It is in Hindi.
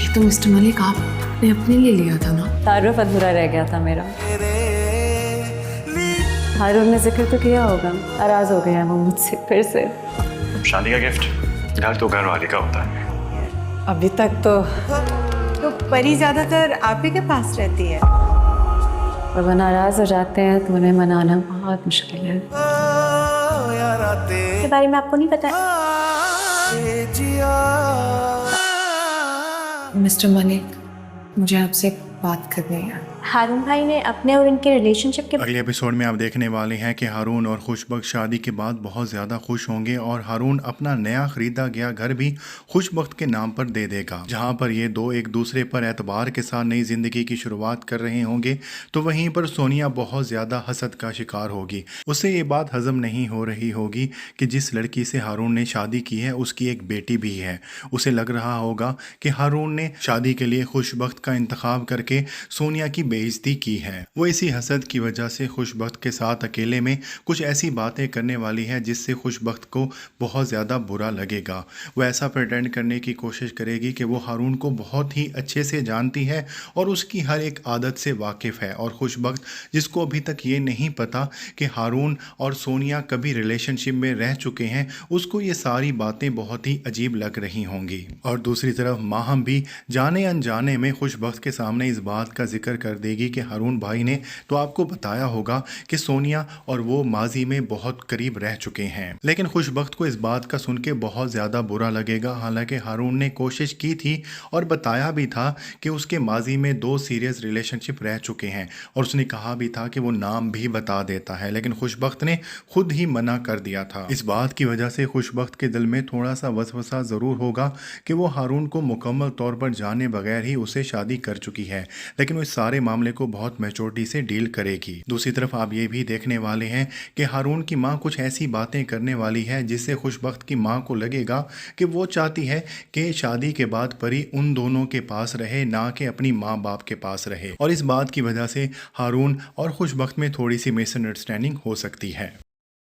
ये तो मिस्टर मलिक आपने अपने लिए लिया था ना? तारुफ अधूरा रह गया था मेरा। हारून ने जिक्र तो किया होगा, नाराज हो गया वो मुझसे फिर से। शादी का गिफ्ट घर तो घर वाले का होता है। अभी तक तो परी ज्यादातर आप ही के पास रहती है। और वो नाराज हो जाते हैं तो उन्हें मनाना बहुत मुश्किल है। के बारे में आपको नहीं पता? मिस्टर मलिक, मुझे आपसे एक बात करनी है। हारून भाई ने अपने और इनके रिलेशनशिप के अगले एपिसोड में आप देखने वाले हैं कि हारून और खुशबख्त शादी के बाद बहुत ज़्यादा खुश होंगे और हारून अपना नया खरीदा गया घर भी खुशबख्त के नाम पर दे देगा। जहां पर ये दो एक दूसरे पर एतबार के साथ नई ज़िंदगी की शुरुआत कर रहे होंगे तो वहीं पर सोनिया बहुत ज़्यादा हसद का शिकार होगी। उसे ये बात हजम नहीं हो रही होगी कि जिस लड़की से हारून ने शादी की है उसकी एक बेटी भी है। उसे लग रहा होगा कि हारून ने शादी के लिए खुशबख्त का इंतखाब करके सोनिया की बेइज्जती की है। वो इसी हसद की वजह से खुशबख्त के साथ अकेले में कुछ ऐसी बातें करने वाली है जिससे खुशबख्त को बहुत ज़्यादा बुरा लगेगा। वो ऐसा प्रिटेंड करने की कोशिश करेगी कि वो हारून को बहुत ही अच्छे से जानती है और उसकी हर एक आदत से वाकिफ़ है। और खुशबख्त, जिसको अभी तक ये नहीं पता कि हारून और सोनिया कभी रिलेशनशिप में रह चुके हैं, उसको ये सारी बातें बहुत ही अजीब लग रही होंगी। और दूसरी तरफ माहम भी जाने अनजाने में खुशबख्त के सामने इस बात का जिक्र कर देगी कि हारून भाई ने तो आपको बताया होगा कि सोनिया और वो माजी में बहुत करीब रह चुके हैं। लेकिन खुशबख्त को इस बात का सुन के बहुत ज़्यादा बुरा लगेगा। हालांकि हारून ने कोशिश की थी और बताया भी था कि उसके माजी में 2 सीरियस रिलेशनशिप रह चुके हैं और उसने कहा भी था कि वो नाम भी बता देता है, लेकिन खुशबख्त ने खुद ही मना कर दिया था। इस बात की वजह से खुशबख्त के दिल में थोड़ा सा वसवसा ज़रूर होगा कि वो हारून को मुकम्मल तौर पर जाने बगैर ही उसे शादी कर चुकी है, लेकिन वो इस सारे मामले को बहुत मैच्योरिटी से डील करेगी। दूसरी तरफ आप ये भी देखने वाले हैं कि हारून की माँ कुछ ऐसी बातें करने वाली है जिससे खुशबख्त की माँ को लगेगा कि वो चाहती है कि शादी के बाद परी उन दोनों के पास रहे, ना कि अपनी माँ बाप के पास रहे। और इस बात की वजह से हारून और खुशबख्त में थोड़ी सी मिसअंडरस्टैंडिंग हो सकती है।